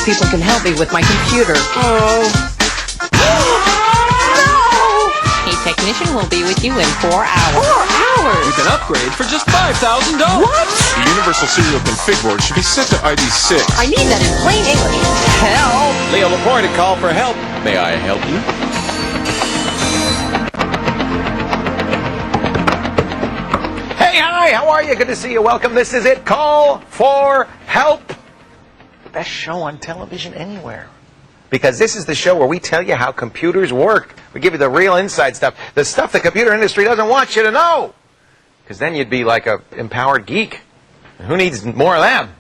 people can help me with my computer. Oh. A technician will be with you in 4 hours. 4 hours? You can upgrade for just $5,000. What? The Universal Serial Config Board should be set to ID6. I need that in plain English. Help! Leo Laporte to call for help. May I help you? Hey, hi, how are you? Good to see you. Welcome. This is it. Call for help. The best show on television anywhere. Because this is the show where we tell you how computers work. We give you the real inside stuff. The stuff the computer industry doesn't want you to know. Because then you'd be like a empowered geek. Who needs more of them?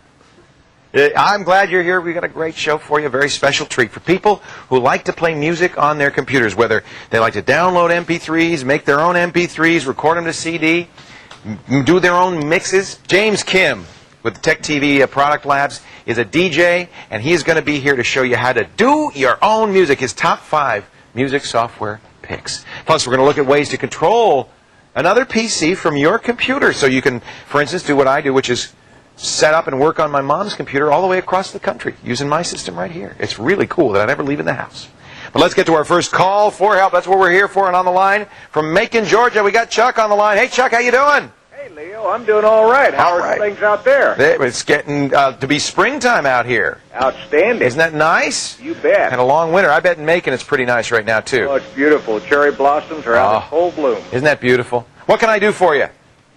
I'm glad you're here. We've got a great show for you, a very special treat for people who like to play music on their computers, whether they like to download MP3s, make their own MP3s, record them to CD, do their own mixes. James Kim with Tech TV Product Labs is a DJ, and he's going to be here to show you how to do your own music, his top 5 music software picks. Plus, we're going to look at ways to control another PC from your computer so you can, for instance, do what I do, which is set up and work on my mom's computer all the way across the country using my system right here. It's really cool that I never leave in the house. But let's get to our first call for help. That's what we're here for. And on the line from Macon, Georgia, we got Chuck on the line. Hey, Chuck, how you doing? Hey, Leo, I'm doing all right. How are things out there? It's getting to be springtime out here. Outstanding. Isn't that nice? You bet. And a long winter. I bet in Macon it's pretty nice right now, too. Oh, it's beautiful. Cherry blossoms are out in full bloom. Isn't that beautiful? What can I do for you?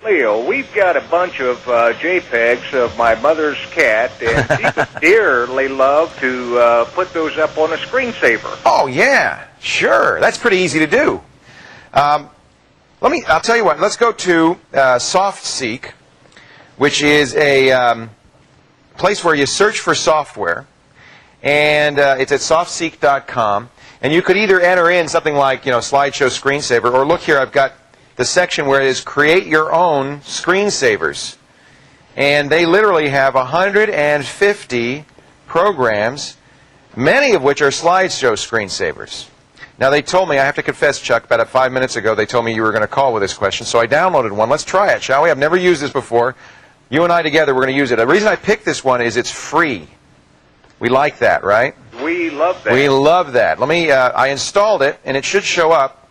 Leo, we've got a bunch of JPEGs of my mother's cat, and she would dearly love to put those up on a screensaver. Oh, yeah. Sure. That's pretty easy to do. I'll tell you what. Let's go to SoftSeek, which is a place where you search for software, and it's at softseek.com. And you could either enter in something like, slideshow screensaver, or look here, I've got the section where it is create your own screensavers. And they literally have 150 programs, many of which are slideshow screensavers. Now, they told me, I have to confess, Chuck, about 5 minutes ago, they told me you were going to call with this question, so I downloaded one. Let's try it, shall we? I've never used this before. You and I together, we're going to use it. The reason I picked this one is it's free. We like that, right? We love that. We love that. I installed it, and it should show up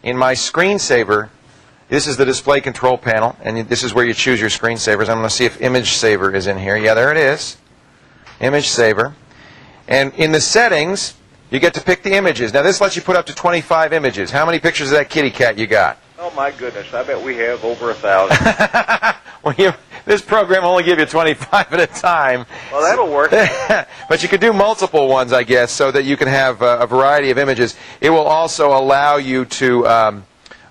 in my screensaver. This is the display control panel, and this is where you choose your screensavers. I'm going to see if Image Saver is in here. Yeah, there it is. Image Saver. And in the settings, you get to pick the images. Now, this lets you put up to 25 images. How many pictures of that kitty cat you got? Oh, my goodness. I bet we have over 1,000. Well, this program will only give you 25 at a time. Well, that'll work. But you could do multiple ones, I guess, so that you can have a variety of images. It will also allow you to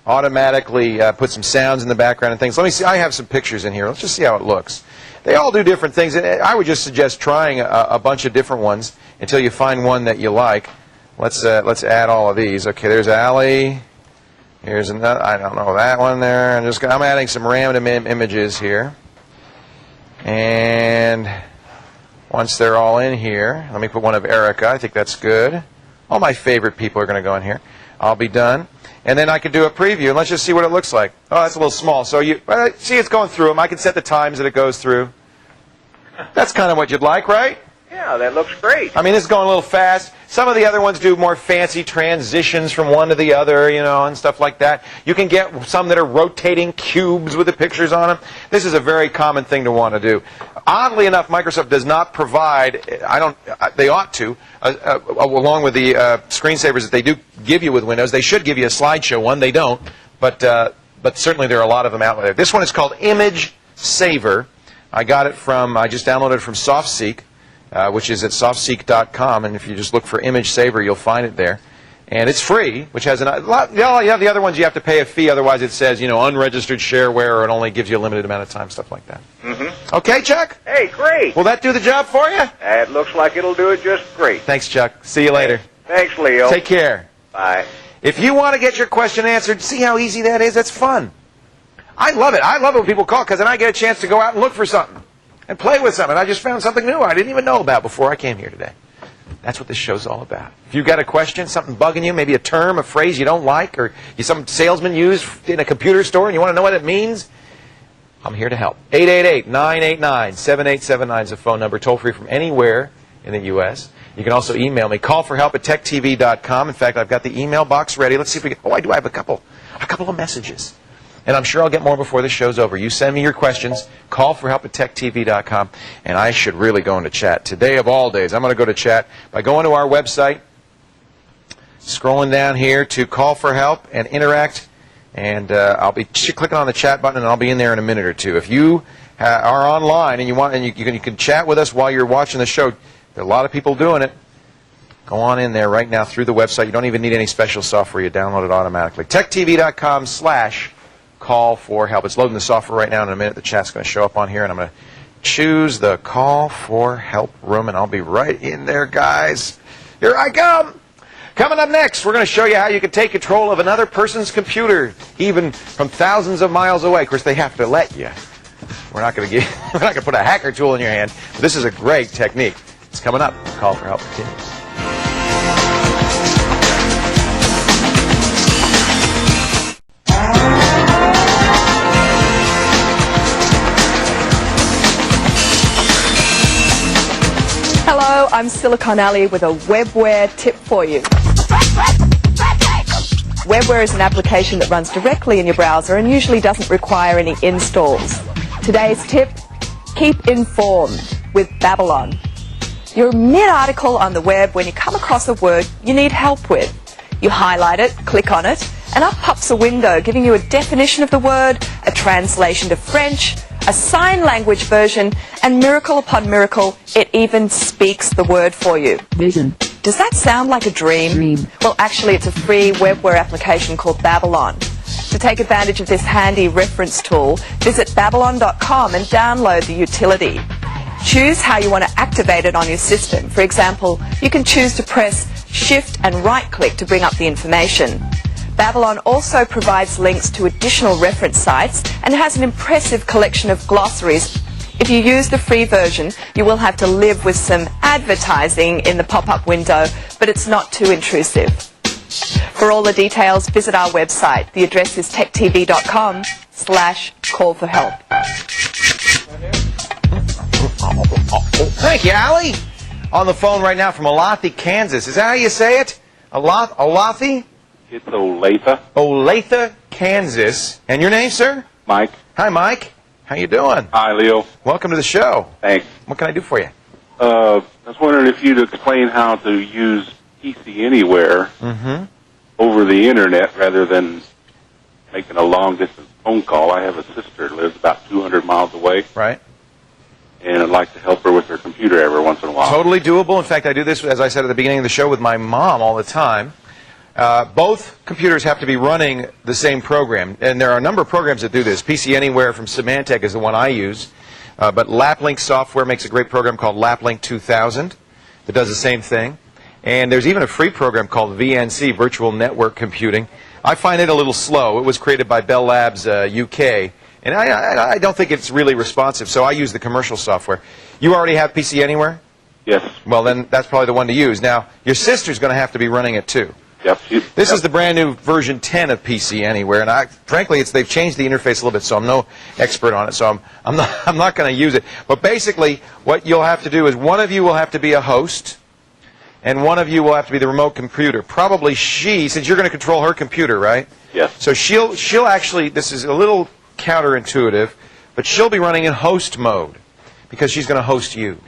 automatically put some sounds in the background and things. Let me see. I have some pictures in here. Let's just see how it looks. They all do different things. I would just suggest trying a bunch of different ones until you find one that you like. Let's add all of these. Okay, there's Allie. Here's another. I don't know that one there. I'm adding some random images here. And once they're all in here, let me put one of Erica. I think that's good. All my favorite people are going to go in here. I'll be done. And then I can do a preview, and let's just see what it looks like. Oh, that's a little small. So see it's going through them. I can set the times that it goes through. That's kind of what you'd like, right? Yeah, that looks great. I mean, it's going a little fast. Some of the other ones do more fancy transitions from one to the other, and stuff like that. You can get some that are rotating cubes with the pictures on them. This is a very common thing to want to do. Oddly enough, Microsoft does not provide, they ought to, along with the screensavers that they do give you with Windows. They should give you a slideshow one. They don't. But certainly there are a lot of them out there. This one is called Image Saver. I just downloaded it from SoftSeek. Which is at softseek.com, and if you just look for Image Saver, you'll find it there. And it's free, which has the other ones you have to pay a fee, otherwise it says, unregistered shareware, or it only gives you a limited amount of time, stuff like that. Mm-hmm. Okay, Chuck? Hey, great. Will that do the job for you? It looks like it'll do it just great. Thanks, Chuck. See you later. Thanks, Leo. Take care. Bye. If you want to get your question answered, see how easy that is? That's fun. I love it. I love it when people call, because then I get a chance to go out and look for something and play with something. I just found something new I didn't even know about before I came here today. That's what this show's all about. If you've got a question, something bugging you, maybe a term, a phrase you don't like, or some salesman used in a computer store and you want to know what it means, I'm here to help. 888-989-7879 is the phone number, toll free from anywhere in the U.S. You can also email me, callforhelp@techtv.com. In fact, I've got the email box ready. Let's see if we get, I have a couple of messages. And I'm sure I'll get more before the show's over. You send me your questions, callforhelp@techtv.com, and I should really go into chat. Today of all days, I'm going to go to chat by going to our website, scrolling down here to Call for Help and Interact, and I'll be clicking on the chat button, and I'll be in there in a minute or two. If you are online and you can chat with us while you're watching the show, there are a lot of people doing it. Go on in there right now through the website. You don't even need any special software. You download it automatically. techtv.com/call for help. It's loading the software right now. In a minute, the chat's going to show up on here, and I'm going to choose the Call for Help room, and I'll be right in there, guys. Here I come. Coming up next, we're going to show you how you can take control of another person's computer, even from thousands of miles away. Of course, they have to let you. We're not going to put a hacker tool in your hand. But this is a great technique. It's coming up. Call for Help continues. Hello, I'm Silicon Alley with a webware tip for you. Webware is an application that runs directly in your browser and usually doesn't require any installs. Today's tip, keep informed with Babylon. You're mid-article on the web when you come across a word you need help with. You highlight it, click on it, and up pops a window giving you a definition of the word, a translation to French, a sign language version, and miracle upon miracle, it even speaks the word for you. Vision. Does that sound like a dream? Well, actually, it's a free webware application called Babylon. To take advantage of this handy reference tool, visit babylon.com and download the utility. Choose how you want to activate it on your system. For example, you can choose to press Shift and right-click to bring up the information. Babylon also provides links to additional reference sites and has an impressive collection of glossaries. If you use the free version, you will have to live with some advertising in the pop-up window, but it's not too intrusive. For all the details, visit our website. The address is techtv.com/call-for-help. Thank you, Allie. On the phone right now from Olathe, Kansas. Is that how you say it? Olathe? It's Olathe. Olathe, Kansas. And your name, sir? Mike. Hi, Mike. How you doing? Hi, Leo. Welcome to the show. Thanks. What can I do for you? I was wondering if you'd explain how to use PC Anywhere over the Internet rather than making a long-distance phone call. I have a sister who lives about 200 miles away. Right. And I'd like to help her with her computer every once in a while. Totally doable. In fact, I do this, as I said at the beginning of the show, with my mom all the time. Both computers have to be running the same program, and there are a number of programs that do this. PC Anywhere from Symantec is the one I use, but LapLink software makes a great program called LapLink 2000 that does the same thing. And there's even a free program called VNC, Virtual Network Computing. I find it a little slow. It was created by Bell Labs UK, and I don't think it's really responsive, so I use the commercial software. You already have PC Anywhere? Yes. Well, then that's probably the one to use. Now, your sister's going to have to be running it too. Yep. This is the brand new version 10 of PC Anywhere, and frankly, they've changed the interface a little bit, so I'm no expert on it, so I'm not going to use it. But basically, what you'll have to do is one of you will have to be a host, and one of you will have to be the remote computer. Probably she, since you're going to control her computer, right? Yes. So she'll actually, this is a little counterintuitive, but she'll be running in host mode because she's going to host you.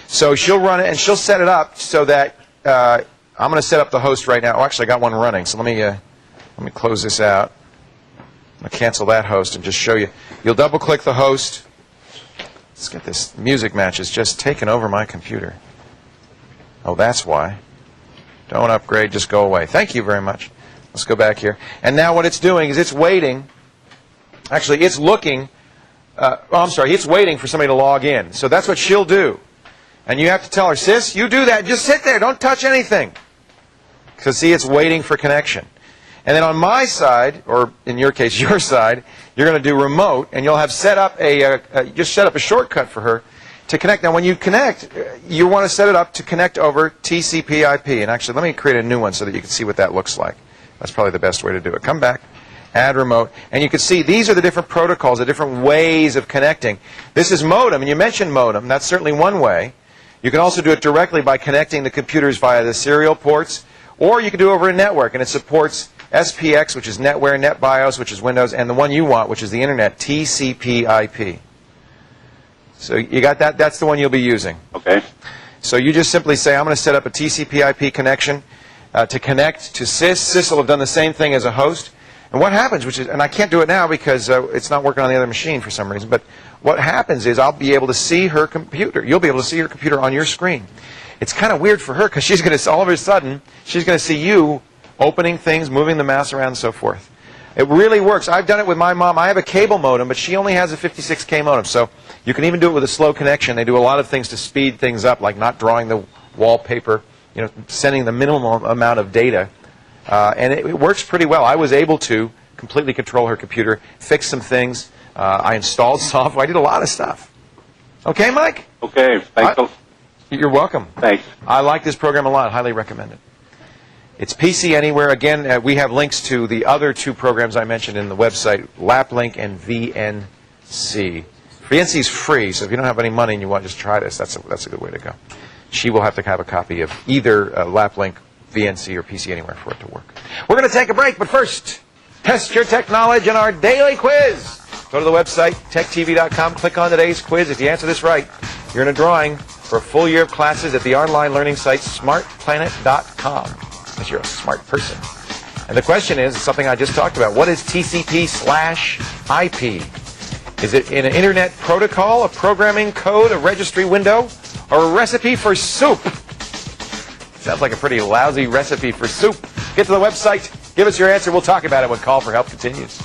So she'll run it, and she'll set it up so that I'm going to set up the host right now. Oh, actually, I got one running, so let me close this out. I'm going to cancel that host and just show you. You'll double-click the host. Let's get this music match is just taken over my computer. Oh, that's why. Don't upgrade, just go away. Thank you very much. Let's go back here. And now what it's doing is it's waiting. Actually, it's looking. It's waiting for somebody to log in. So that's what she'll do. And you have to tell her, sis, you do that. Just sit there. Don't touch anything. Because, see, it's waiting for connection. And then on my side, or in your case, your side, you're going to do remote, and you'll have set up just set up a shortcut for her to connect. Now, when you connect, you want to set it up to connect over TCP/IP. And actually, let me create a new one so that you can see what that looks like. That's probably the best way to do it. Come back, add remote, and you can see these are the different protocols, the different ways of connecting. This is modem, and you mentioned modem. That's certainly one way. You can also do it directly by connecting the computers via the serial ports, or you can do it over a network, and it supports SPX, which is NetWare, NetBIOS, which is Windows, and the one you want, which is the Internet, TCP/IP. So you got that? That's the one you'll be using. Okay. So you just simply say, I'm going to set up a TCP/IP connection to connect to SYS. SYS will have done the same thing as a host. And what happens, which is, and I can't do it now because it's not working on the other machine for some reason, but what happens is I'll be able to see her computer. You'll be able to see her computer on your screen. It's kind of weird for her because she's going to, all of a sudden, she's going to see you opening things, moving the mouse around, and so forth. It really works. I've done it with my mom. I have a cable modem, but she only has a 56K modem. So you can even do it with a slow connection. They do a lot of things to speed things up, like not drawing the wallpaper, you know, sending the minimum amount of data. And it works pretty well. I was able to completely control her computer, fix some things. I installed software. I did a lot of stuff. Okay, Mike? Okay. Thanks. You're welcome. Thanks. I like this program a lot. Highly recommend it. It's PC Anywhere. Again, we have links to the other two programs I mentioned in the website, LapLink and VNC. VNC is free, so if you don't have any money and you want to just try this, that's a good way to go. She will have to have a copy of either LapLink, VNC, or PC Anywhere for it to work. We're going to take a break, but first, test your tech knowledge in our daily quiz. Go to the website, techtv.com, click on today's quiz. If you answer this right, you're in a drawing for a full year of classes at the online learning site, smartplanet.com. Because you're a smart person. And the question is something I just talked about. What is TCP/IP? Is it an internet protocol, a programming code, a registry window, or a recipe for soup? Sounds like a pretty lousy recipe for soup. Get to the website, give us your answer. We'll talk about it when Call for Help continues.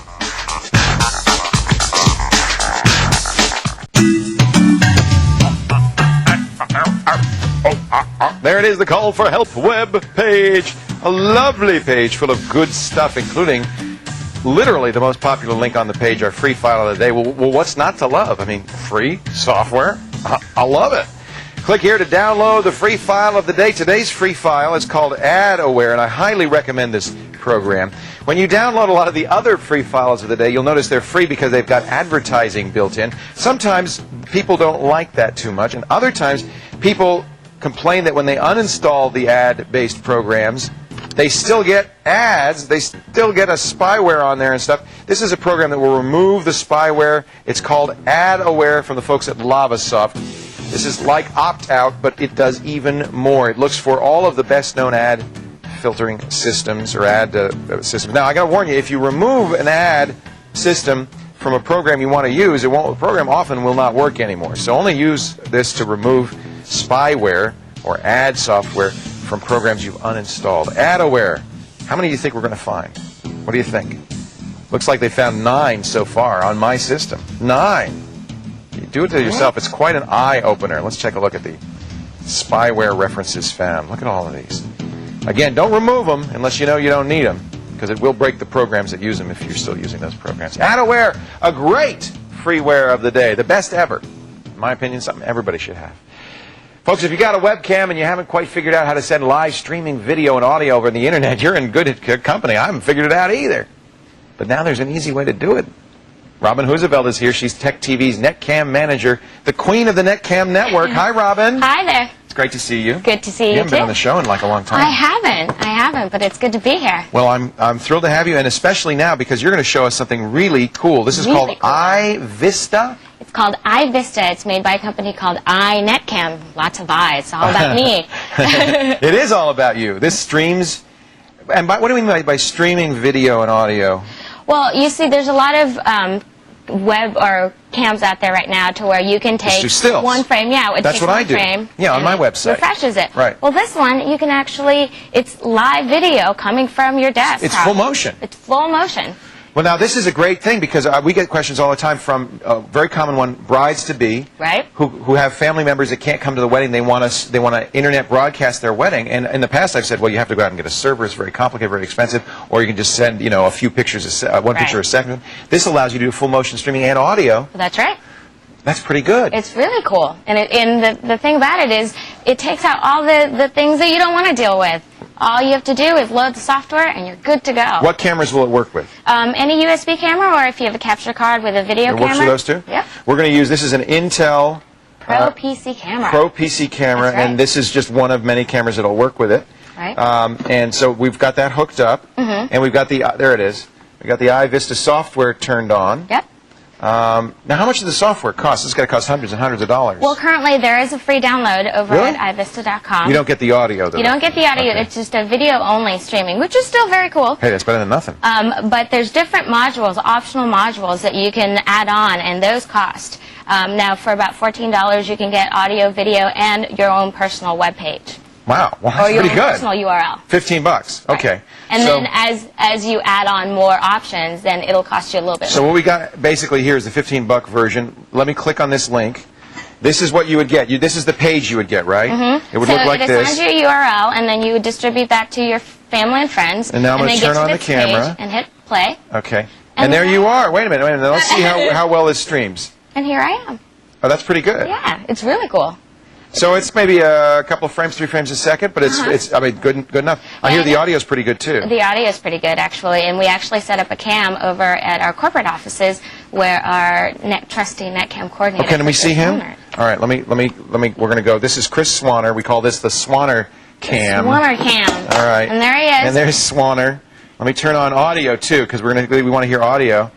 There it is, the Call for Help web page. A lovely page full of good stuff, including literally the most popular link on the page, our free file of the day. Well, what's not to love? I mean, free software. I love it. Click here to download the free file of the day. Today's free file is called AdAware, and I highly recommend this program. When you download a lot of the other free files of the day, you'll notice they're free because they've got advertising built in. Sometimes people don't like that too much, and other times people complain that when they uninstall the ad-based programs, they still get ads, they still get a spyware on there and stuff. This is a program that will remove the spyware. It's called AdAware from the folks at Lavasoft. This is like opt-out, but it does even more. It looks for all of the best-known ad filtering systems or ad systems. Now, I got to warn you, if you remove an ad system from a program you want to use, the program often will not work anymore. So only use this to remove spyware or ad software from programs you've uninstalled. AdAware. How many do you think we're going to find? What do you think? Looks like they found 9 so far on my system. 9. You do it to yourself. It's quite an eye-opener. Let's take a look at the spyware references found. Look at all of these. Again, don't remove them unless you know you don't need them, because it will break the programs that use them if you're still using those programs. AdAware, a great freeware of the day. The best ever. In my opinion, something everybody should have. Folks, if you got a webcam and you haven't quite figured out how to send live streaming video and audio over the internet, you're in good company. I haven't figured it out either. But now there's an easy way to do it. Robin Hoosevelt is here. She's Tech TV's NetCam manager, the queen of the NetCam network. Hi, Robin. Hi there. It's great to see you. Good to see you, You haven't been on the show in like a long time. I haven't, but it's good to be here. Well, I'm thrilled to have you, and especially now because you're going to show us something really cool. This is Really called cool. iVista. It's called iVista. It's made by a company called iNetCam. Lots of eyes. It's all about me. It is all about you. This streams, and what do we mean by streaming video and audio? Well, you see, there's a lot of web or cams out there right now to where you can take do stills. one frame. Yeah, it That's takes what I one do. frame. Yeah, on and my it website. refreshes it. Right. Well, this one, you can actually, it's live video coming from your desktop. It's full motion. It's full motion. Well, now, this is a great thing because we get questions all the time from a very common one, brides-to-be, Right. who have family members that can't come to the wedding. They want to internet broadcast their wedding. And in the past, I've said, well, you have to go out and get a server. It's very complicated, very expensive. Or you can just send, a few pictures, one picture a second. This allows you to do full motion streaming and audio. That's right. That's pretty good. It's really cool. And the thing about it is it takes out all the things that you don't want to deal with. All you have to do is load the software and you're good to go. What cameras will it work with? Any USB camera, or if you have a capture card with a video camera. It works with those too? Yep. We're going to use, this is an Intel Pro PC camera. Pro PC camera, That's right. and this is just one of many cameras that'll work with it. Right. And so we've got that hooked up, and we've got the there it is. We got the iVista software turned on. Yep. Now, how much does the software cost? It's got to cost hundreds and hundreds of dollars. Well, currently there is a free download over Really? at ivista.com. You don't get the audio, though. You don't get the audio. Okay. It's just a video-only streaming, which is still very cool. Hey, that's better than nothing. But there's different modules, optional modules that you can add on, and those cost. Now, for about $14, you can get audio, video, and your own personal web page. Wow, well, Or that's your pretty own good. personal URL. $15. Okay. Right. And so, then as you add on more options, then it'll cost you a little bit so more. what we got basically here is the $15 version. Let me click on this link. This is what you would get. This is the page you would get, right? It would look like it this. assigns you a URL, and then you would distribute that to your family and friends. And now I'm going to then turn get on to the this camera. page and hit play. Okay. And And there then- you are. Wait a minute. Let's see how well this streams. And here I am. Oh, that's pretty good. Yeah, it's really cool. So it's maybe a couple of frames, 3 frames a second, but it's I mean, good enough. I hear the audio is pretty good, too. The audio is pretty good, actually, and we actually set up a cam over at our corporate offices where our trusty netcam coordinator. Okay, can we see him? Swanner. All right, let me, we're going to go. This is Chris Swanner. We call this the Swanner cam. Swanner cam. All right. And there he is. And there's Swanner. Let me turn on audio, too, because we want to hear audio.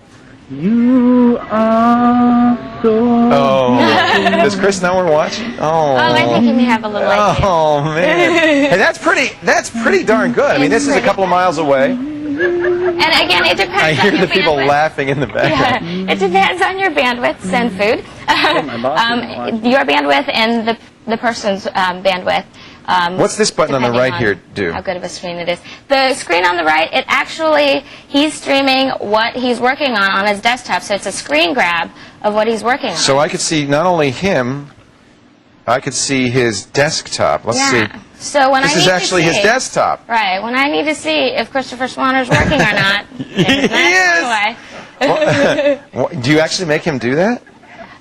You are so. Oh, does Chris know we're watching? Oh, I think you may have a little idea. Oh man, hey, that's pretty darn good. I mean, this is a couple of miles away. And again, it depends I on hear your the people bandwidth. laughing in the background. Yeah, it depends on your bandwidth, send food. Your bandwidth and the person's bandwidth. What's this button on the depending right here do? How good of a screen it is. The screen on the right, it actually, he's streaming what he's working on his desktop, so it's a screen grab of what he's working on. So I could see not only him, I could see his desktop. Let's see. So when This I is need actually to see, his desktop. Right. When I need to see if Christopher Swanner's working or not, Do you actually make him do that?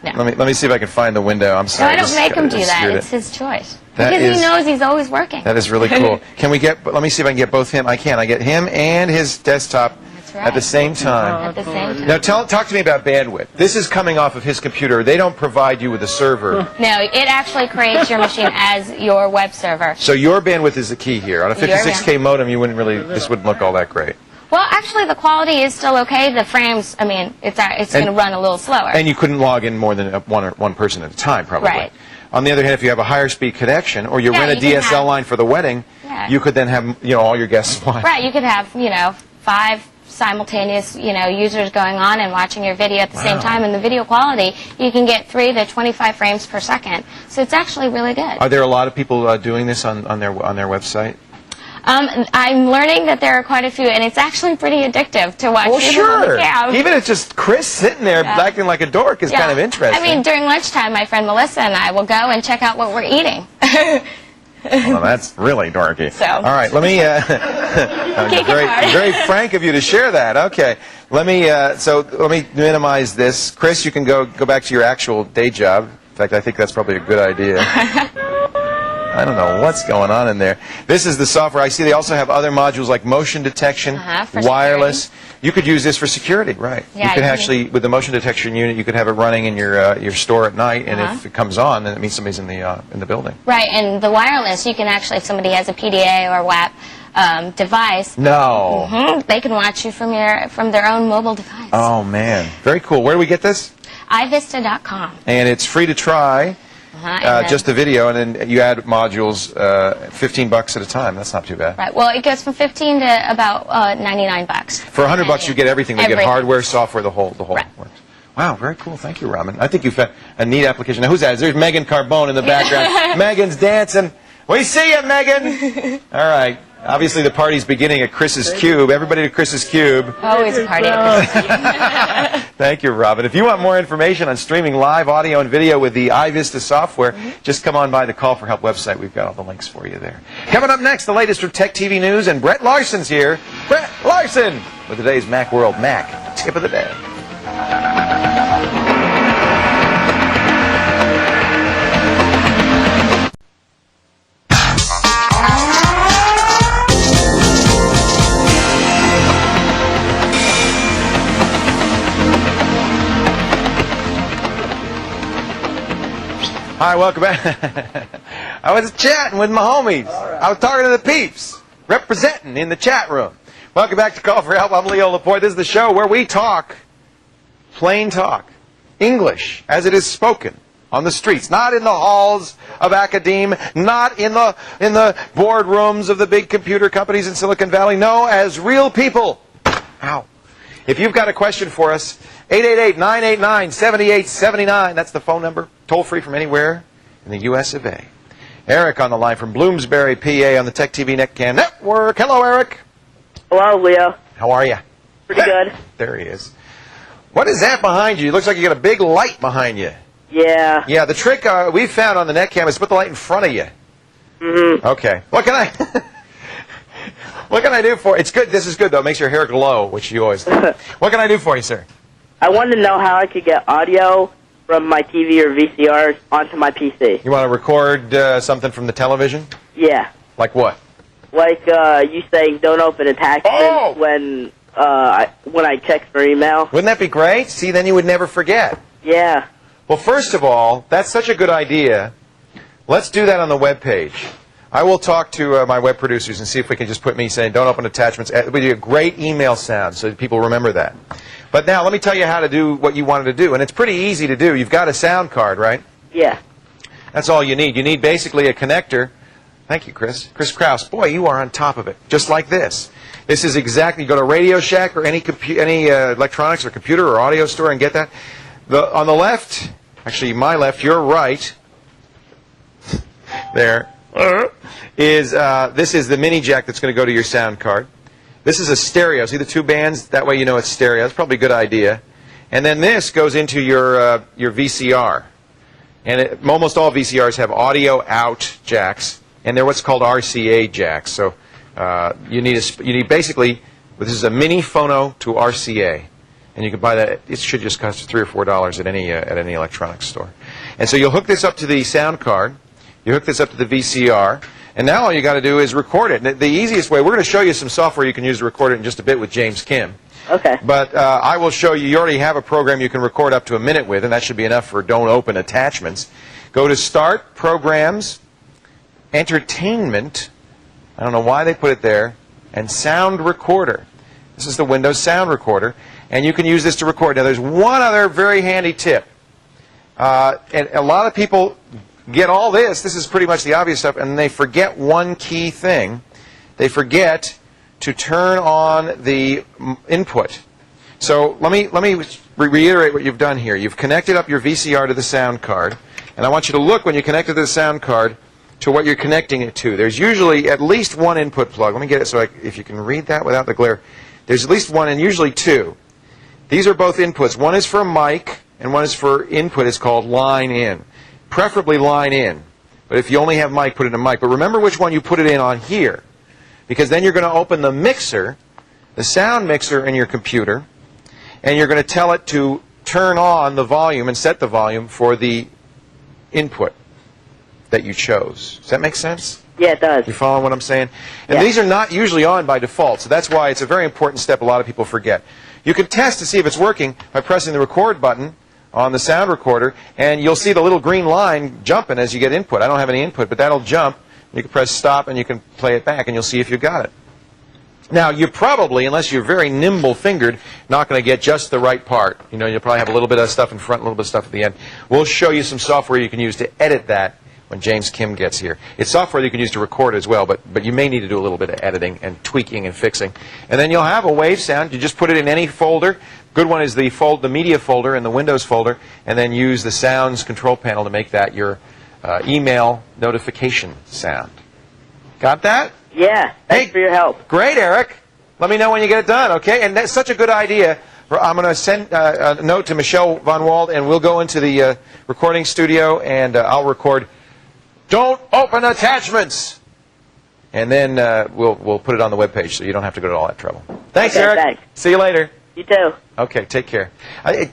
No. Let me see if I can find the window. I'm No, sorry. I don't just make him kinda do that. screwed It's it. his choice. That Because is- he knows he's always working. That is really cool. Can we get? Let me see if I can get both him. I can. I get him and his desktop That's right. at the same time. At the same time. Now, talk to me about bandwidth. This is coming off of his computer. They don't provide you with a server. No, it actually creates your machine as your web server. So your bandwidth is the key here. On a Your 56K modem, you wouldn't really. This wouldn't look all that great. Well, actually, the quality is still okay. The frames, I mean, it's going to run a little slower. And you couldn't log in more than one person at a time, probably. Right. On the other hand, if you have a higher speed connection, or you Yeah, rent a you can DSL have- line for the wedding, Yeah. you could then have all your guests watch. Right, you could have, 5 simultaneous, users going on and watching your video at the same time. And the video quality, you can get 3 to 25 frames per second. So it's actually really good. Are there a lot of people doing this on their website? I'm learning that there are quite a few, and it's actually pretty addictive to watch Well, people on the sure. cam. Even if it's just Chris sitting there acting like a dork is kind of interesting. I mean, during lunchtime, my friend Melissa and I will go and check out what we're eating. Well, that's really dorky. So. All right, let me. Kick it hard. Very frank of you to share that. Okay, let me. Let me minimize this. Chris, you can go back to your actual day job. In fact, I think that's probably a good idea. I don't know what's going on in there. This is the software. I see they also have other modules like motion detection, for wireless. You could use this for security, right? Yeah, you could you can- actually, with the motion detection unit, you could have it running in your store at night, and if it comes on, then it means somebody's in the building. Right, and the wireless, you can actually, if somebody has a PDA or WAP device, No. they can watch you from their own mobile device. Oh man, very cool. Where do we get this? ivista.com. And it's free to try. And then- Just the video, and then you add modules, $15 at a time. That's not too bad. Right, well, it goes from 15 to about $99. For $100, you get everything. They get Everything. hardware, software, the whole Right. works. Wow, very cool. Thank you, Robin. I think you've had a neat application. Now, who's that? There's Megan Carbone in the background. Megan's dancing. We see you, Megan. All right. Obviously, the party's beginning at Chris's Cube. Everybody to Chris's Cube. Always a party. Thank you, Robin. If you want more information on streaming live audio and video with the iVista software, just come on by the Call for Help website. We've got all the links for you there. Coming up next, the latest from Tech TV News, and Brett Larson's here. Brett Larson with today's Macworld Mac Tip of the Day. Hi, welcome back. I was chatting with my homies. I was talking to the peeps, representing in the chat room. Welcome back to Call for Help. I'm Leo Laporte. This is the show where we talk, plain talk, English as it is spoken on the streets, not in the halls of academe, not in the boardrooms of the big computer companies in Silicon Valley. No, as real people. Ow. If you've got a question for us, 888-989-7879. That's the phone number. Toll free from anywhere in the U.S. of A. Eric on the line from Bloomsbury, PA on the Tech TV Netcam Network. Hello, Eric. Hello, Leo. How are you? Pretty good. There he is. What is that behind you? It looks like you got a big light behind you. Yeah. Yeah, the trick we found on the Netcam is put the light in front of you. Mm-hmm. Okay. What can I... What can I do for you? It's good. This is good, though. It makes your hair glow, which you always do. What can I do for you, sir? I wanted to know how I could get audio from my TV or VCRs onto my PC. You want to record something from the television? Yeah. Like what? Like you saying don't open attachments when I check for email. Wouldn't that be great? See, then you would never forget. Yeah. Well, first of all, that's such a good idea. Let's do that on the web page. I will talk to my web producers and see if we can just put me saying don't open attachments. We do a great email sound so that people remember that. But now let me tell you how to do what you wanted to do. And it's pretty easy to do. You've got a sound card, right? Yeah. That's all you need. You need basically a connector. Thank you, Chris. Chris Krause. Boy, you are on top of it. Just like this. This is exactly, you go to Radio Shack or any electronics or computer or audio store and get that. On the left, actually my left, your right, there, this is the mini jack that's going to go to your sound card. This is a stereo. See the two bands? That way you know it's stereo. That's probably a good idea. And then this goes into your VCR. And almost all VCRs have audio out jacks, and they're what's called RCA jacks. So you need basically, this is a mini phono to RCA. And you can buy that. It should just cost $3 or $4 at any electronics store. And so you'll hook this up to the sound card. You hook this up to the VCR, and now all you got to do is record it. And the easiest way, we're going to show you some software you can use to record it in just a bit with James Kim. Okay. But I will show you, you already have a program you can record up to a minute with, and that should be enough for don't open attachments. Go to Start, Programs, Entertainment, I don't know why they put it there, and Sound Recorder. This is the Windows Sound Recorder, and you can use this to record. Now there's one other very handy tip. And a lot of people get all this. This is pretty much the obvious stuff, and they forget one key thing. They forget to turn on the input. So let me reiterate what you've done here. You've connected up your VCR to the sound card, and I want you to look when you connect it to the sound card to what you're connecting it to. There's usually at least one input plug. Let me get it so if you can read that without the glare. There's at least one, and usually two. These are both inputs. One is for mic, and one is for input. It's called line in. Preferably line in. But if you only have mic, put it in mic. But remember which one you put it in on here. Because then you're going to open the mixer, the sound mixer in your computer, and you're going to tell it to turn on the volume and set the volume for the input that you chose. Does that make sense? Yeah, it does. You following what I'm saying? And these are not usually on by default, so that's why it's a very important step a lot of people forget. You can test to see if it's working by pressing the record button on the sound recorder, and you'll see the little green line jumping as you get input. I don't have any input, but that'll jump. You can press stop, and you can play it back, and you'll see if you got it. Now, you probably, unless you're very nimble-fingered, not going to get just the right part. You know, you'll probably have a little bit of stuff in front, a little bit of stuff at the end. We'll show you some software you can use to edit that when James Kim gets here. It's software you can use to record as well, but you may need to do a little bit of editing and tweaking and fixing. And then you'll have a wave sound. You just put it in any folder. Good one is the media folder in the Windows folder, and then use the sounds control panel to make that your email notification sound. Got that? Yeah. Thanks for your help. Great, Eric. Let me know when you get it done, okay? And that's such a good idea. I'm going to send a note to Michelle Von Wald, and we'll go into the recording studio, and I'll record, "Don't open attachments!" And then we'll put it on the webpage so you don't have to go to all that trouble. Thanks, Okay, Eric. thanks. See you later. You too. Okay, take care.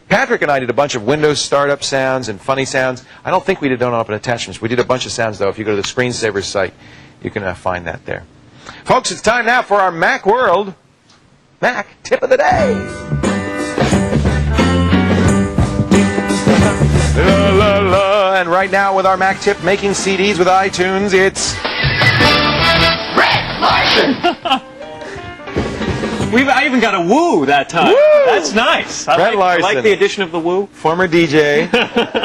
Patrick and I did a bunch of Windows startup sounds and funny sounds. I don't think we did don't open attachments. We did a bunch of sounds, though. If you go to the Screensavers site, you can find that there. Folks, it's time now for our Mac World Mac Tip of the Day. La, la, la. And right now with our Mac tip, making CDs with iTunes, it's... Brett Larson! I even got a woo that time. Woo! That's nice. I like the addition of the woo. Former DJ,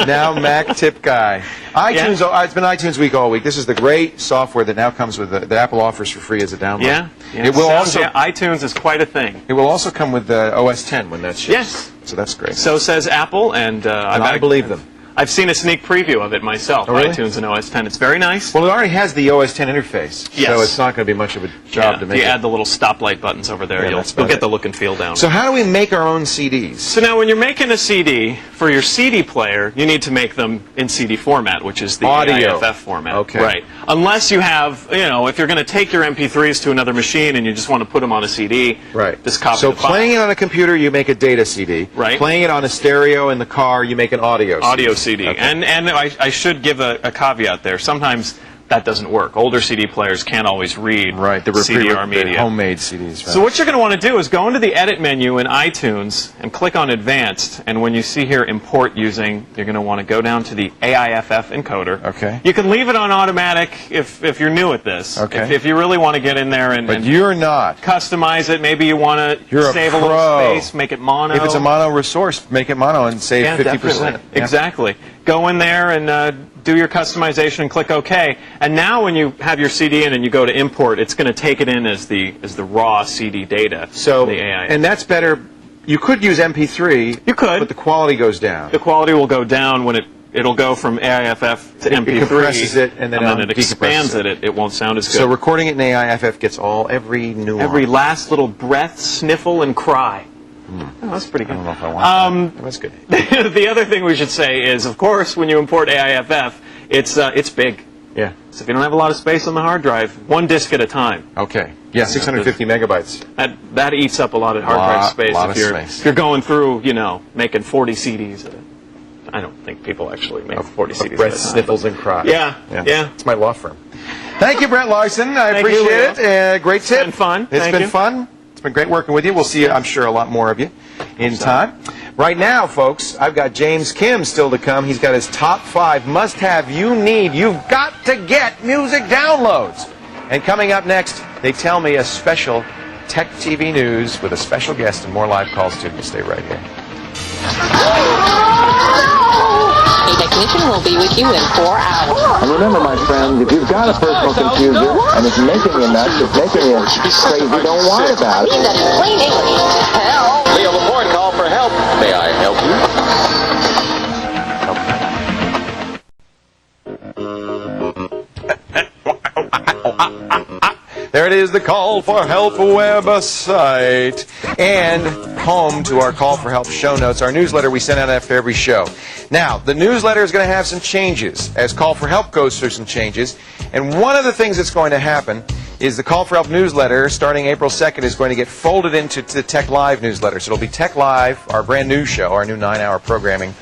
now Mac tip guy. iTunes. Yeah. It's been iTunes Week all week. This is the great software that now comes with that Apple offers for free as a download. Yeah. It will also. iTunes is quite a thing. It will also come with OS 10 when that ships. Yes. So that's great. So says Apple, and I believe them. I've seen a sneak preview of it myself. Oh, really? iTunes and OS 10. It's very nice. Well, it already has the OS 10 interface, yes. so it's not going to be much of a job to make. You add the little stoplight buttons over there, you'll get the look and feel down. So how do we make our own CDs? So now when you're making a CD, for your CD player, you need to make them in CD format, which is the Audio. AIFF format. Okay. Right. Unless you have, if you're going to take your MP3s to another machine and you just want to put them on a CD, right. Just copy So the file. playing it on a computer, you make a data CD. Right. Playing it on a stereo in the car, you make an audio CD. Audio CD. Okay. And I should give a caveat there. Sometimes that doesn't work. Older CD players can't always read the CDR media. The homemade CDs. Right. So what you're going to want to do is go into the Edit menu in iTunes and click on Advanced. And when you see here Import Using, you're going to want to go down to the AIFF encoder. Okay. You can leave it on automatic if you're new at this. Okay. If you really want to get in there and you're not. Customize it. Maybe you want to save a little space, make it mono. If it's a mono resource, make it mono and save 50%. Yeah. Exactly. Go in there and do your customization and click OK. And now when you have your CD in and you go to import, it's going to take it in as the raw CD data. So, the AI. and that's better. You could use MP3. You could. But the quality goes down. The quality will go down when it'll go from AIFF to MP3. It compresses it and then it expands it. It won't sound as good. So recording it in AIFF gets every nuance. Every last little breath, sniffle, and cry. Oh, that's pretty good. I don't know if I want that. That's good. The other thing we should say is, of course, when you import AIFF, it's big. Yeah. So if you don't have a lot of space on the hard drive, one disk at a time. Okay. Yeah, 650 megabytes. That eats up a lot of hard drive space space. if you're going through, making 40 CDs. I don't think people actually make 40 CDs Brett at a time. sniffles and cries. Yeah. It's my law firm. Thank you, Brett Larson. I appreciate it. Great tip. It's been fun. It's been fun. It's been great working with you. We'll see, I'm sure, a lot more of you in time. Right now, folks, I've got James Kim still to come. He's got his top 5 must-have you've got to get music downloads. And coming up next, they tell me a special Tech TV News with a special guest and more live calls too. Stay right here. A technician will be with you in 4 hours. And remember, my friend, if you've got a personal computer and it's making you nuts, it's making you crazy, don't whine about it. Mean that in plain English. Help! Leo Laporte, call for help. May I help you? There it is, the Call for Help website. And home to our Call for Help show notes, our newsletter we send out after every show. Now, the newsletter is going to have some changes as Call for Help goes through some changes. And one of the things that's going to happen is the Call for Help newsletter, starting April 2nd, is going to get folded into the Tech Live newsletter. So it'll be Tech Live, our brand new show, our new 9-hour programming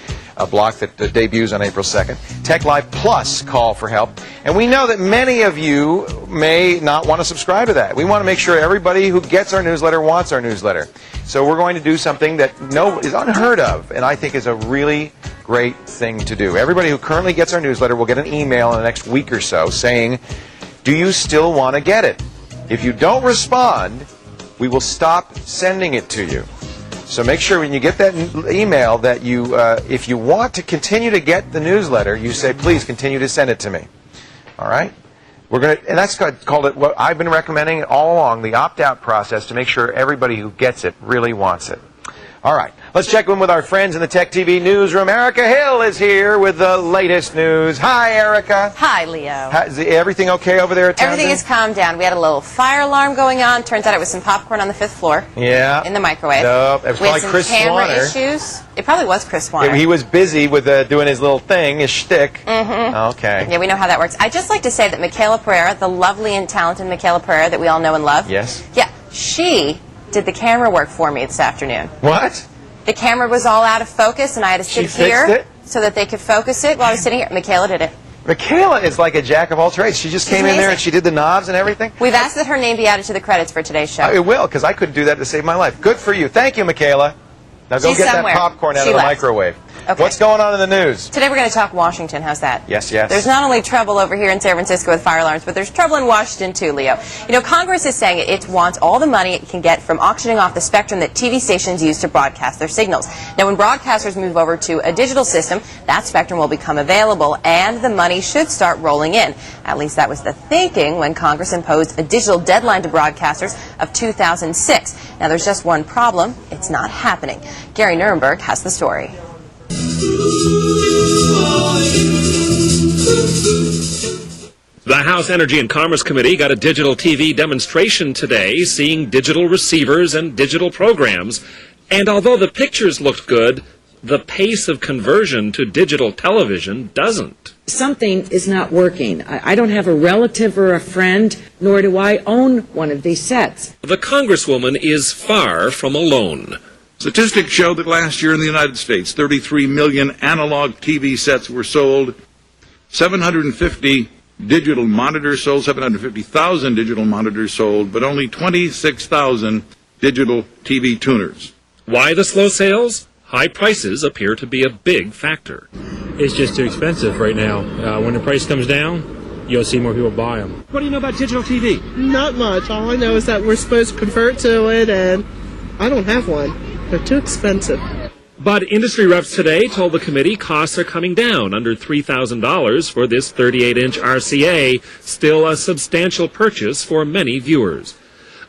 block that debuts on April 2nd. Tech Live plus Call for Help. And we know that many of you may not want to subscribe to that. We want to make sure everybody who gets our newsletter wants our newsletter. So we're going to do something that is unheard of, and I think is a really great thing to do. Everybody who currently gets our newsletter will get an email in the next week or so saying, do you still want to get it? If you don't respond, we will stop sending it to you. So make sure when you get that email that you, if you want to continue to get the newsletter, you say, please continue to send it to me. All right? And that's called it, what I've been recommending all along, the opt-out process to make sure everybody who gets it really wants it. All right. Let's check in with our friends in the Tech TV newsroom. Erica Hill is here with the latest news. Hi, Erica. Hi, Leo. Is everything okay over there at Townsend? Everything has calmed down. We had a little fire alarm going on. Turns out it was some popcorn on the 5th floor. Yeah. In the microwave. Nope. It was we had probably some Chris camera Swanner. issues. It probably was Chris Swanner. Yeah, he was busy with doing his little thing, his shtick. Mm-hmm. Okay. Yeah, we know how that works. I'd just like to say that Michaela Pereira, the lovely and talented Michaela Pereira that we all know and love. Yes. Yeah, she did the camera work for me this afternoon. What? The camera was all out of focus, and I had to sit here fixed it? so that they could focus it while I was sitting here. Michaela did it. Michaela is like a jack of all trades. She just came in there and she did the knobs and everything. We've asked that her name be added to the credits for today's show. It will, because I couldn't do that to save my life. Good for you. Thank you, Michaela. Now go She's get somewhere. that popcorn out She of the left. microwave. Okay. What's going on in the news? Today we're going to talk Washington. How's that? Yes, yes. There's not only trouble over here in San Francisco with fire alarms, but there's trouble in Washington too, Leo. You know, Congress is saying it wants all the money it can get from auctioning off the spectrum that TV stations use to broadcast their signals. Now, when broadcasters move over to a digital system, that spectrum will become available, and the money should start rolling in. At least that was the thinking when Congress imposed a digital deadline to broadcasters of 2006. Now, there's just one problem. It's not happening. Gary Nuremberg has the story. The House Energy and Commerce Committee got a digital TV demonstration today, seeing digital receivers and digital programs. And although the pictures looked good, the pace of conversion to digital television doesn't. Something is not working. I don't have a relative or a friend, nor do I own one of these sets. The Congresswoman is far from alone. Statistics show that last year in the United States, 33 million analog TV sets were sold, 750 digital monitors sold, 750,000 digital monitors sold, but only 26,000 digital TV tuners. Why the slow sales? High prices appear to be a big factor. It's just too expensive right now. When the price comes down, you'll see more people buy them. What do you know about digital TV? Not much. All I know is that we're supposed to convert to it, and I don't have one. They're too expensive. But industry reps today told the committee costs are coming down under $3,000 for this 38-inch RCA, still a substantial purchase for many viewers.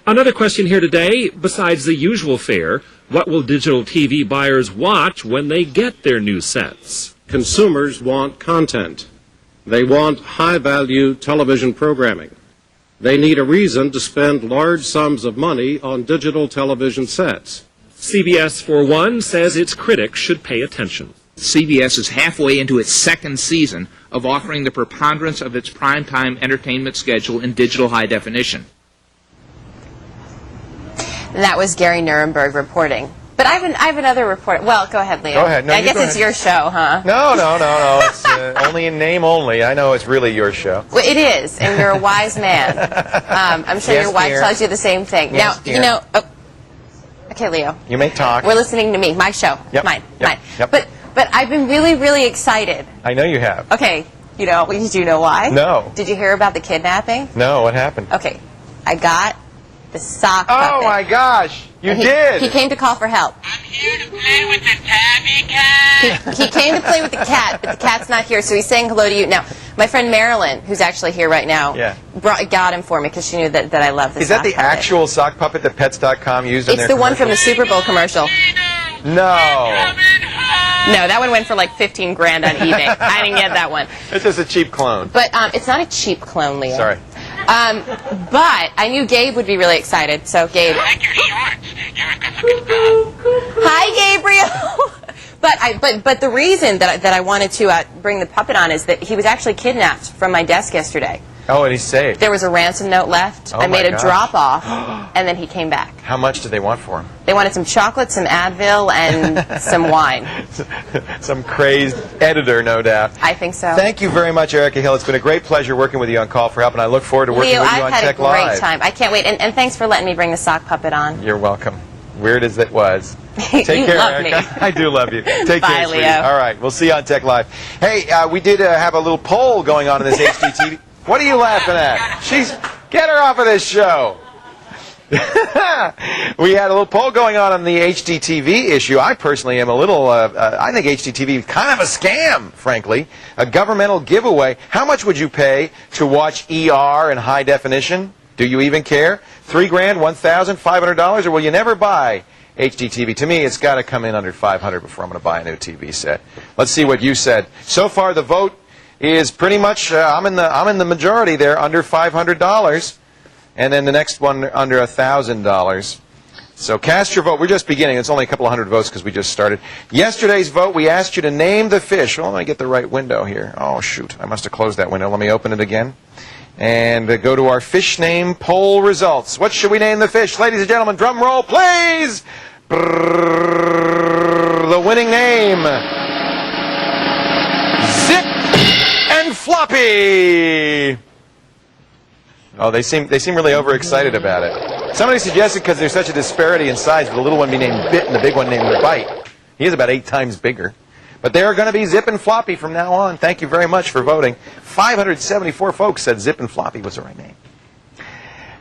Another question here today, besides the usual fare, what will digital TV buyers watch when they get their new sets? Consumers want content. They want high-value television programming. They need a reason to spend large sums of money on digital television sets. CBS, for one, says its critics should pay attention. CBS is halfway into its second season of offering the preponderance of its primetime entertainment schedule in digital high definition. That was Gary Nuremberg reporting. But I have another report. Well, go ahead, Leo. Go ahead. No, I guess go it's ahead. your show, huh? No. It's only in name only. I know it's really your show. Well, it is, and you're a wise man. I'm sure Yes, your wife dear. tells you the same thing. Yes, now, dear. you know. Oh, okay, Leo. You may talk. We're listening to me. My show. Yep. Mine. Yep. Yep. But I've been really, really excited. I know you have. Okay. Do you know why? No. Did you hear about the kidnapping? No, what happened? Okay. I got the sock puppet. Oh, my gosh. You And did. He came to call for help. I'm here to play with the tabby cat. He came to play with the cat, but the cat's not here, so he's saying hello to you. Now, my friend Marilyn, who's actually here right now, got him for me because she knew that I love this Is that sock the puppet. actual sock puppet that Pets.com used in It's their the one from the commercial? Super Bowl commercial. No. No, that one went for like 15 grand on eBay. I didn't get that one. It's just a cheap clone. But it's not a cheap clone, Leo. Sorry. But I knew Gabe would be really excited, so Gabe. I like your shorts. You're a good-looking dog. Hi, Gabriel. But the reason that I wanted to bring the puppet on is that he was actually kidnapped from my desk yesterday. Oh, and he's safe. There was a ransom note left. Oh I made my a gosh. drop-off, and then he came back. How much did they want for him? They wanted some chocolate, some Advil, and some wine. Some crazed editor, no doubt. I think so. Thank you very much, Erica Hill. It's been a great pleasure working with you on Call for Help, and I look forward to working Leo, with you I've on had Tech a great Live. time. I can't wait. And thanks for letting me bring the sock puppet on. You're welcome. Weird as it was. Take You care, love Erica. me. I do love you. Take Bye, care, sweetie. Leo. All right, we'll see you on Tech Live. Hey, we did have a little poll going on in this HDTV. What are you laughing at? Get her off of this show. We had a little poll going on the HDTV issue. I personally am a little, I think HDTV is kind of a scam, frankly. A governmental giveaway. How much would you pay to watch ER in high definition? Do you even care? $3 grand, $1,000, $500, or will you never buy HDTV? To me, it's got to come in under $500 before I'm going to buy a new TV set. Let's see what you said. So far, the vote is pretty much, I'm in the majority there, under $500. And then the next one under $1,000. So cast your vote. We're just beginning. It's only a couple of hundred votes because we just started. Yesterday's vote, we asked you to name the fish. Well, let me get the right window here. Oh, shoot. I must have closed that window. Let me open it again. And go to our fish name poll results. What should we name the fish? Ladies and gentlemen, drum roll, please. Brrr, the winning name. Zip and Floppy. Oh, they seem really overexcited about it. Somebody suggested because there's such a disparity in size, the little one be named Bit and the big one named Bite. He is about 8 times bigger. But they're going to be zip and floppy from now on. Thank you very much for voting. 574 folks said zip and floppy was the right name.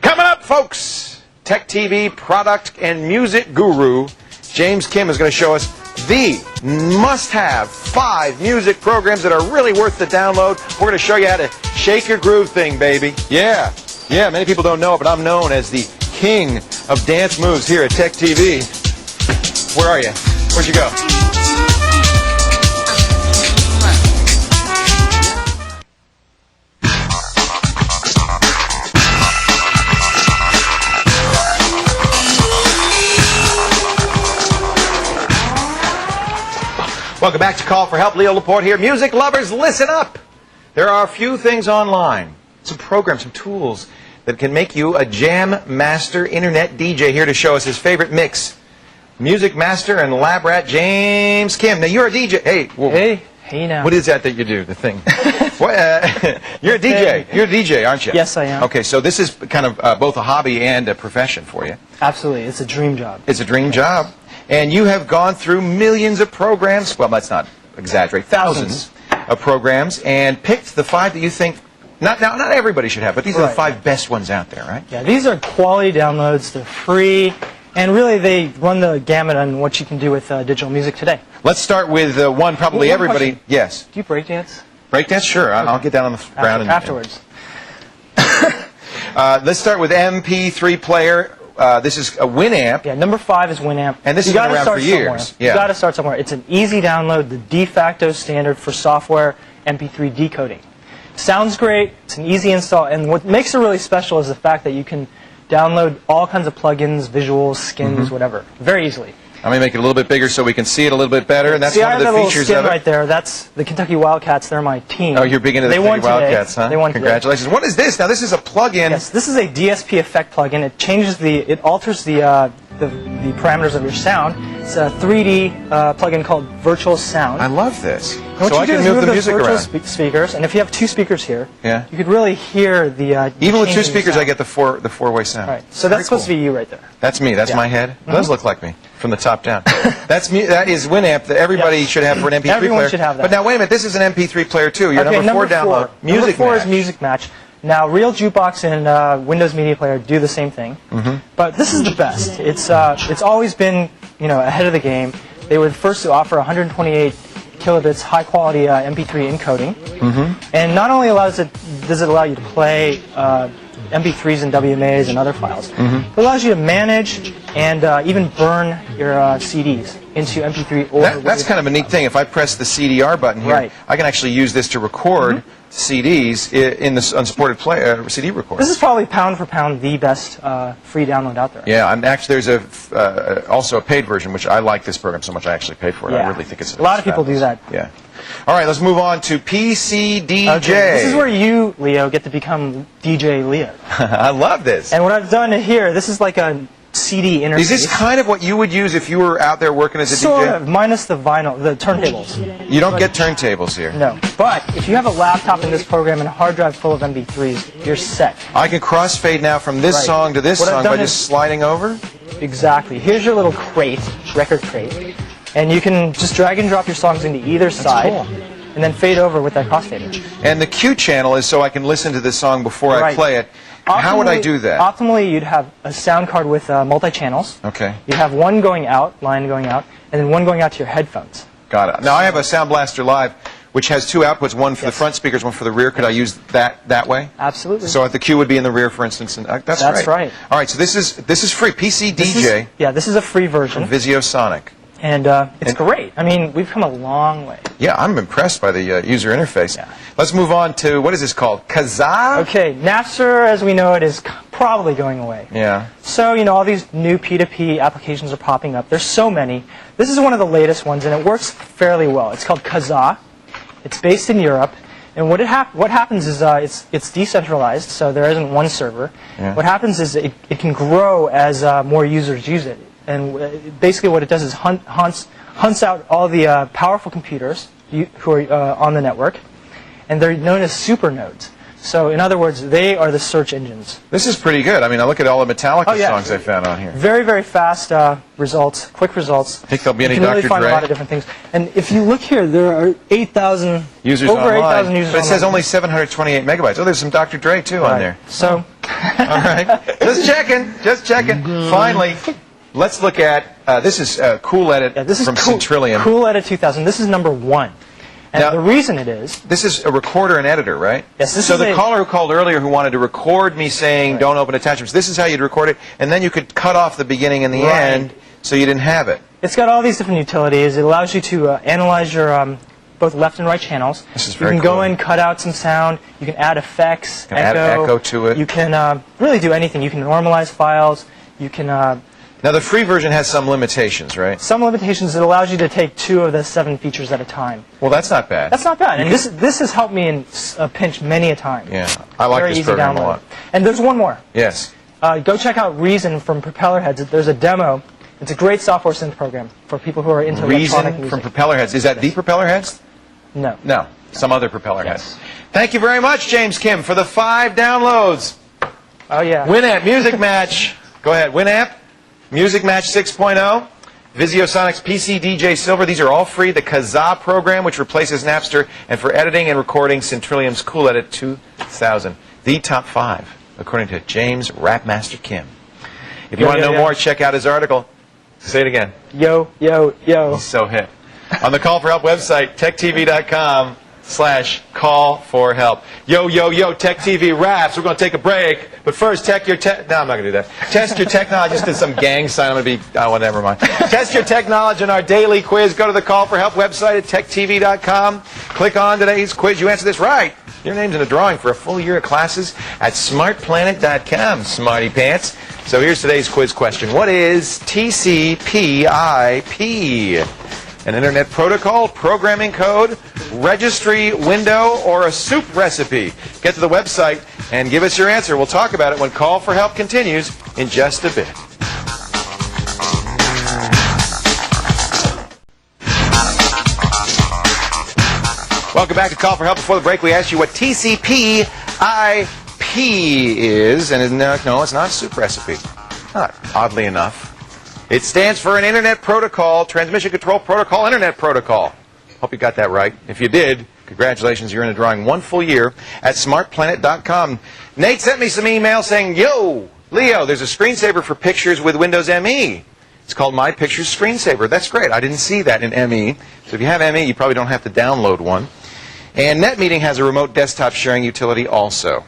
Coming up, folks, tech TV product and music guru James Kim is going to show us the must-have 5 music programs that are really worth the download. We're going to show you how to shake your groove thing, baby. Yeah, many people don't know it, but I'm known as the king of dance moves here at Tech TV. Where are you? Where'd you go? Welcome back to Call for Help. Leo Laporte here. Music lovers, listen up. There are a few things online, some programs, some tools that can make you a jam master internet DJ. Here to show us his favorite mix, music master and lab rat James Kim. Now you're a DJ. Hey now. What is that you do? The thing. You're a DJ. You're a DJ, aren't you? Yes, I am. Okay, so this is kind of both a hobby and a profession for you. Absolutely, it's a dream job. It's a dream job. And you have gone through millions of programs, well, let's not exaggerate, thousands of programs, and picked the 5 that you think, not everybody should have, but these are the 5 best ones out there, right? Yeah, these are quality downloads, they're free, and really they run the gamut on what you can do with digital music today. Let's start with one probably everybody, question. yes. Do you breakdance? Breakdance, sure, I'll get down on the ground. Afterwards. Let's start with MP3 player. This is a Winamp. Yeah, number 5 is Winamp. And this has been around for years. You got to start somewhere. It's an easy download, the de facto standard for software MP3 decoding. Sounds great. It's an easy install. And what makes it really special is the fact that you can download all kinds of plugins, visuals, skins, whatever, very easily. I'm going to make it a little bit bigger so we can see it a little bit better. And that's one of the features of it. Right there. That's the Kentucky Wildcats. They're my team. Oh, you're big into the Kentucky Wildcats, huh? They won Congratulations. Today. What is this? Now, this is a plug-in. Yes, this is a DSP effect plugin. It changes it alters the parameters of your sound. It's a 3D plugin called Virtual Sound. I love this. So I can move the music around. Speakers, and if you have 2 speakers here, yeah, you could really hear the. Even with 2 speakers, I get the four-way sound. Right. So that's supposed to be you right there. That's me. That's my head. It does look like me from the top down. That's me. That is Winamp that everybody should have for an MP3 player. Everyone should have that. But now wait a minute. This is an MP3 player too. Your number 4 download. Number 4 is Music Match. Now, Real Jukebox and Windows Media Player do the same thing, but this is the best. It's always been ahead of the game. They were the first to offer 128 kilobits high-quality MP3 encoding, and not only does it allow you to play MP3s and WMAs and other files, it allows you to manage and even burn your CDs into MP3 or that's kind of a neat thing. If I press the CDR button here, I can actually use this to record CDs in the unsupported CD recorder. This is probably pound for pound the best free download out there. Yeah, and actually there's also a paid version, which I like this program so much I actually pay for it. I really think it's a lot of people do that. Yeah. All right, let's move on to PCDJ. Okay, this is where you, Leo, get to become DJ Leo. I love this. And what I've done here, this is like a CD interface. Is this kind of what you would use if you were out there working as a DJ? Sort of, minus the vinyl, the turntables. You don't get turntables here. No, but if you have a laptop in this program and a hard drive full of MP3s, you're set. I can crossfade now from this song to this song by just sliding over? Exactly. Here's your little crate, record crate, and you can just drag and drop your songs into either side. And then fade over with that crossfader. And the Q channel is so I can listen to this song before I play it. How would I do that? Optimally, you'd have a sound card with multi-channels. Okay. You'd have one going out, line going out, and then one going out to your headphones. Got it. Now, I have a Sound Blaster Live, which has 2 outputs, one for the front speakers, one for the rear. Could I use that way? Absolutely. So the Q would be in the rear, for instance. And that's right. All right, so this is free. PCDJ. This is a free version. From VisioSonic. And it's great. I mean, we've come a long way. Yeah, I'm impressed by the user interface. Yeah. Let's move on to, what is this called? Kazaa? Okay, Napster, as we know it, is probably going away. Yeah. So, all these new P2P applications are popping up. There's so many. This is one of the latest ones, and it works fairly well. It's called Kazaa. It's based in Europe. And what happens is it's decentralized, so there isn't one server. Yeah. What happens is it can grow as more users use it. And basically what it does is hunts out all the powerful computers who are on the network, and they're known as super nodes. So in other words, they are the search engines. This is pretty good. I mean, I look at all the Metallica Oh, yeah. songs I found on here. Very, very fast results, quick results. Think there'll be any you can really Dr. find Dre? a lot of different things. And if you look here, there are 8,000 users over online. 8,000 users But it says online. only 728 megabytes. Oh, there's some Dr. Dre too on there. So, all right, just checking, just checking. Finally, let's look at this is Cool Edit from Centrillion. Cool Edit 2000. This is number 1. And Now, the reason it is... This is a recorder and editor, right? Yes, this so is the a- caller who called earlier who wanted to record me saying don't open attachments, this is how you'd record it, and then you could cut off the beginning and the end so you didn't have it. It's got all these different utilities. It allows you to analyze your both left and right channels. This is you very can cool. go in, cut out some sound. You can add effects, You can add echo to it. You can really do anything. You can normalize files. You can... Now the free version has some limitations, right? Some limitations. It allows you to take 2 of the 7 features at a time. Well, that's not bad. That's not bad. And this has helped me in a pinch many a time. Yeah, I like Very this easy program a download. lot. And there's one more. Yes. Go check out Reason from Propellerheads. There's a demo. It's a great software synth program for people who are into electronic Reason music. from Propellerheads. Is that the Propellerheads? No. No, some other Propellerheads. Thank you very much, James Kim, for the 5 downloads. Oh, yeah. Winamp Music Match. Go ahead. Winamp Music Match 6.0. Visiosonics PC DJ Silver. These are all free. The Kazaa program, which replaces Napster. And for editing and recording, Centrillion's Cool Edit 2000. The top 5, according to James Rapmaster Kim. If you want to know more, check out his article. Say it again. Yo, yo, yo. He's so hip. On the Call for Help website, techtv.com/call for help. Yo, yo, yo, Tech TV raps. We're going to take a break. But first, no, I'm not going to do that. Test your tech knowledge. I just did some gang sign. I'm going to be, well, never mind. Test your tech knowledge in our daily quiz. Go to the Call for Help website at techtv.com. Click on today's quiz. You answer this right, your name's in the drawing for a full year of classes at smartplanet.com, smarty pants. So here's today's quiz question. What is TCP/IP? An internet protocol, programming code, registry window, or a soup recipe? Get to the website and give us your answer. We'll talk about it when Call for Help continues in just a bit. Welcome back to Call for Help. Before the break, we asked you what TCP/IP is, and no, it's not a soup recipe. Not, oddly enough. It stands for an Internet Protocol, Transmission Control Protocol, Internet Protocol. Hope you got that right. If you did, congratulations, you're in a drawing 1 full year at smartplanet.com. Nate sent me some email saying, yo, Leo, there's a screensaver for pictures with Windows ME. It's called My Pictures Screensaver. That's great. I didn't see that in ME. So if you have ME, you probably don't have to download one. And NetMeeting has a remote desktop sharing utility also.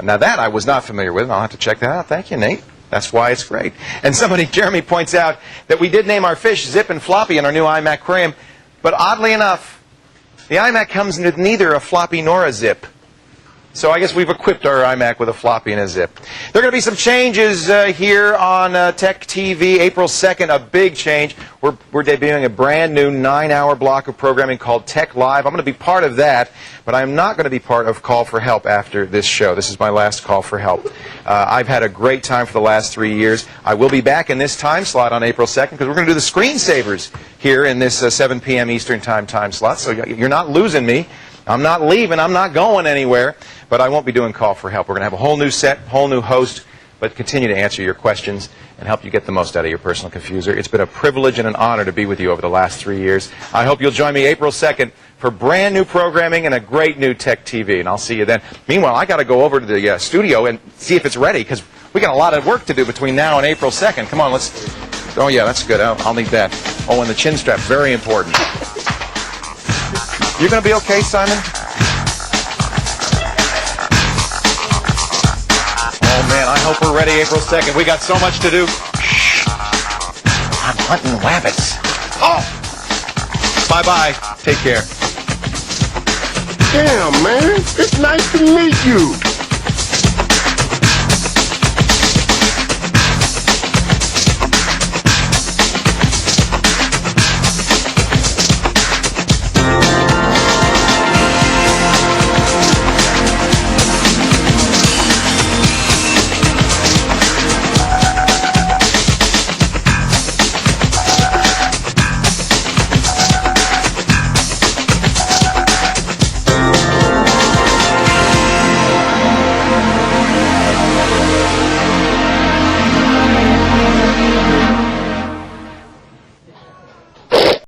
Now that I was not familiar with, and I'll have to check that out. Thank you, Nate. That's why it's great. And Jeremy points out that we did name our fish Zip and Floppy in our new iMac aquarium, but oddly enough, the iMac comes with neither a floppy nor a zip. So I guess we've equipped our iMac with a floppy and a zip. There are going to be some changes here on Tech TV. April 2nd, a big change. We're debuting a brand new 9-hour block of programming called Tech Live. I'm going to be part of that, but I'm not going to be part of Call for Help after this show. This is my last Call for Help. I've had a great time for the last 3 years. I will be back in this time slot on April 2nd because we're going to do the screensavers here in this 7 p.m. Eastern time slot. So you're not losing me. I'm not leaving. I'm not going anywhere. But I won't be doing Call for Help. We're going to have a whole new set, whole new host, but continue to answer your questions and help you get the most out of your personal confuser. It's been a privilege and an honor to be with you over the last 3 years. I hope you'll join me April 2nd for brand new programming and a great new Tech TV, and I'll see you then. Meanwhile, I got to go over to the studio and see if it's ready, because we got a lot of work to do between now and April 2nd. Come on, let's... Oh, yeah, that's good. I'll need that. Oh, and the chin strap, very important. You're going to be okay, Simon? Oh, man, I hope we're ready April 2nd. We got so much to do. Shh. I'm hunting rabbits. Oh! Bye-bye. Take care. Damn, man. It's nice to meet you.